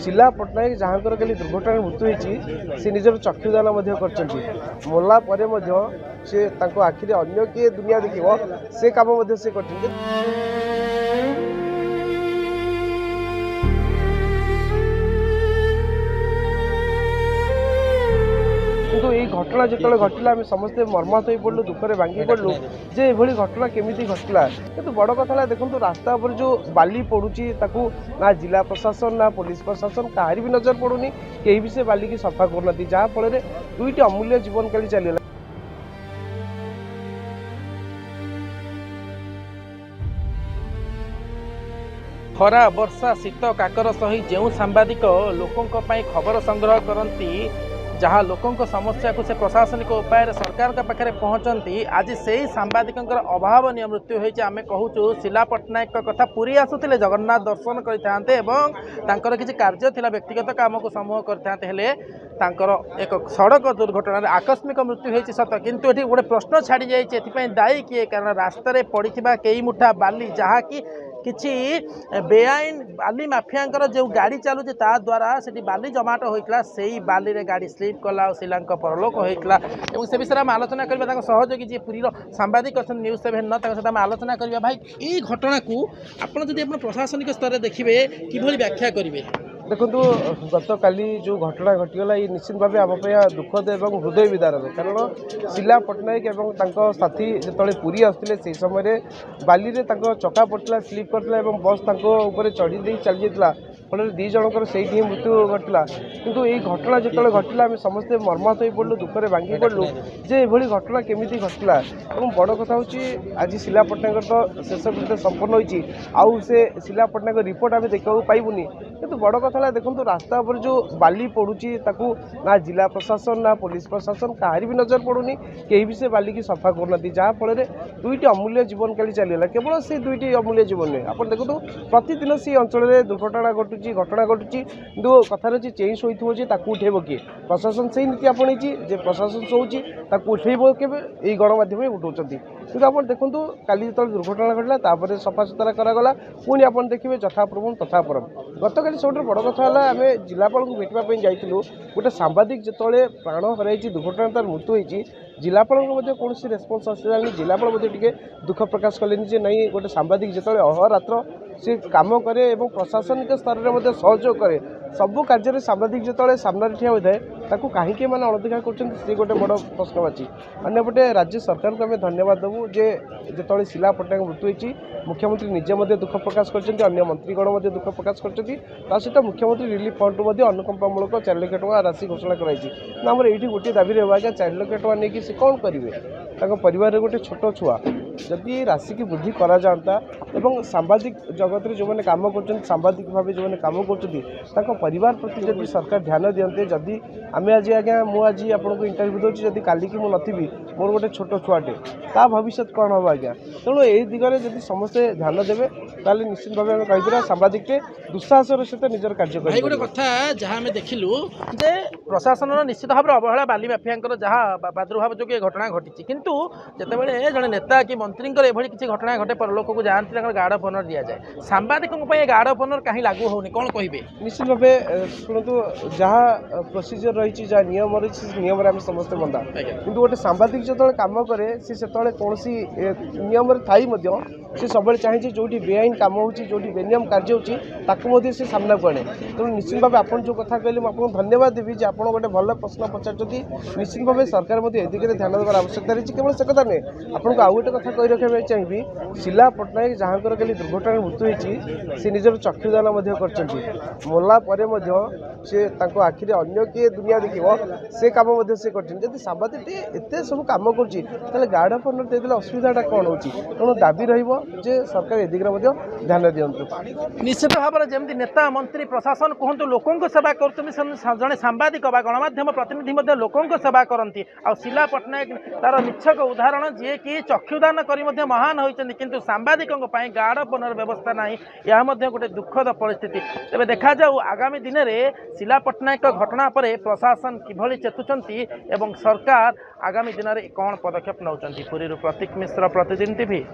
शिला पट्टनायक जहाँ कल दुर्घटना मृत्यु होती से निजर चक्षुदान मोला से आखिरी अन्य किए दुनिया देख से कम से कर किंतु यही घटना जो घटला आम समस्ते मर्माहत हो पड़ू दुखरे भांगी पड़ू जे ये घटना केमी घटला किंतु बड़ कथा देखो रास्ता पर जो बाली पड़ुची ना जिला प्रशासन ना पुलिस प्रशासन कहार भी नजर पड़ूनी कहीं भी से बाली की सफा करना जहाँफल दुईटी अमूल्य जीवन काली चलला। खरा वर्षा शीत काकर सही जो सांबादिक लोकों खबर संग्रह करती जहाँ लोकों समस्या को से प्रशासनिक उपाय सरकार के पाखे पहुँचती आज से ही सांबादिक अभावनीय मृत्यु होती आम कहूँ शिला पट्टनायक कथा पुरी आसुले जगन्नाथ दर्शन करते किसी कार्य थिला व्यक्तिगत काम को समूह करते एक सड़क दुर्घटना आकस्मिक मृत्यु होती सत किंतु ये गोटे प्रश्न छाड़ी जाए दायी किए कारण रास्तार पड़ी कई मुठा बाली जहाँ कि किसी बेआईन बाली माफिया जो गाड़ी चलुचे द्वारा से बाली जमाट होता से बाली रे गाड़ी स्लीप कला शिला परलोक होता से विषय में आलोचना करवा सहयोगी जी पुरी सांबादिक अच्छा न्यूज 7 सहित आलोचना करवा भाई ये घटना को आपड़ प्रशासनिक स्तर देखिए कि व्याख्या करेंगे। देखो गत काली जो घटना घटीगला ये निश्चित भाव आम दुखद और हृदय विदारक कारण शिला पट्टनायक और साथी जो पुरी आसते से समय बाली रे चका पड़ता स्लीप करता बस चढ़ी चली जाता फल दी जनकर से मृत्यु घटला किंतु यही घटना जो घटला आम समस्ते मर्माहत हो पड़ू दुखरे भांगी पड़ू जे ये घटना केमी घटला और बड़ कथा हूँ आज शिला पट्टनायक तो शेषकृत्य संपन्न हो शिला पट्टनायक रिपोर्ट आम देखा पाइबुनी किंतु बड़ कथा देखो रास्ता पर जो बाली पड़ुची ना जिला प्रशासन ना पुलिस प्रशासन कहार भी नजर पड़ूनी कहीं भी से बाली की सफा करना जहाँफल दुईटी अमूल्य जीवन काली चलला केवल से दुईटी अमूल्य जीवन नुहे आप देखो प्रतिदिन से अंचल दुर्घटना घटना घटुची किंतु कथार अच्छी चेई शोथे उठेब किए प्रशासन से ही नीति आपणी प्रशासन शोची उठेब के गणमाध्यम उठाऊँ कि आप देखो काली जो दुर्घटना घटला सफा सुतरा करागला पुणी आप देखिए यथापूर्व तथा परम गत काली सब बड़ कथा आम जिलापाल को भेटापी जाइलु गोटे सांबादिक जो प्राण हर दुर्घटना तार मृत्यु होती जिलापाल कौन रेस्पन्स आसला जिलापाल दुख प्रकाश कले नहीं गोटे सांबादिक जो अहोरात्र सी कम करे और प्रशासनिक स्तर में सहयोग करे सबू कार्य सांबादिक जो सामने ठिया होता है कहीं मैंने अणदेखा कर गोटे बड़ प्रश्नवाची अन्यपटे राज्य सरकार को आम धन्यवाद देवु जे जो शिला पट्टनायक मृत्यु होती मुख्यमंत्री निजे दुख प्रकाश कर मंत्रीगण दुख प्रकाश कर सहित मुख्यमंत्री रिलीफ फंड रु अनुकंपामूलक 4 लाख टଙ୍କା राशि घोषणा कराई ये गोटे दाबी रहा आज्ञा 4 लाख टଙ୍କା नहीं सी कौन करेंगे परिवार गोटे छोट छुआ जदि राशि की वृद्धि करा जाता एवं सांबादिक जगत जो मैंने काम कर सांबादिक भाव जो मैंने काम कर परिवार प्रति जदि सरकार ध्यान दियंते जदि आम आज आज्ञा मुझे आपको इंटरव्यू दूसरी जदि काली की मुझे मोर गोटे छोट छुआटे ता भविष्य कौन हम आज्ञा तेणु यही दिगरे जदि समस्ते ध्यान देवे ताले निश्चित भाव में कही सांबादिक दुस्साहसर सहित निजर कार्य कर गोटे कथा जहाँ आम देखिलु जे प्रशासन निश्चित भाव अवहेला बाली माफिया जहाँ प्रादुर्भाव जो घटना घटी किंतु जितेबाला जड़े नेता कि मंत्री एभली किसी घटना घटे परलोक को जाती गार्ड ऑफ ऑनर दि जाए सांबादिकों गार्ड ऑफ ऑनर कहीं लागू होनी कौन कहे निश्चित भाव शुणु जहाँ प्रोसीजर रही जहाँ नियम रही नियम आम समस्ते बंदा कि गोटे सांबादिक जो कम करे से कौन नियम थी सब चाहिए जो बेआईन कम हो बेनियम कार्य होती से सामना को आने तेणु निश्चित भाव आप जो कथा कहले मुझे धन्यवाद देवी आप गोटे भल प्रश्न पचार निश्चित भाव सरकार दिगरे ध्यान देवार आवश्यकता रही केवल से कथा नुहे आपको आउ गोटे कथा कही रखा चाहिए शिला पट्टनायक जहाँ कल दुर्घटना मृत्यु होती से निजर चक्षुदान मोला से आखिरी अन्य किए दुनिया देख से कम से कर सांबादिक एत सब कम कर गार्ड ऑफ ऑनर देदेले असुविधा कौन हो तेणु दाबी रे सरकार ए दिगरे ध्यान दिंतु निश्चित भाव में जमी नेता मंत्री प्रशासन कहतु लोकों सेवा कर जड़े सांबादिक गणमाध्यम प्रतिनिधि लोकों सेवा करती आ शिला पट्टनायक तार निच्छक उदाहरण जी कि चक्षुदान कर महान होती किंतु सांबादिकों गार्ड ऑफ ऑनर व्यवस्था ना यह गोटे दुखद परिस्थिति तेज देखा जाऊ आगामी दिन में शिला पट्टनायक घटना पर प्रशासन किभली चेतुंट एवं सरकार आगामी दिन में कौन पदक्षेप नौकरी पुरी प्रतीक मिश्र प्रतिदिन टीवी।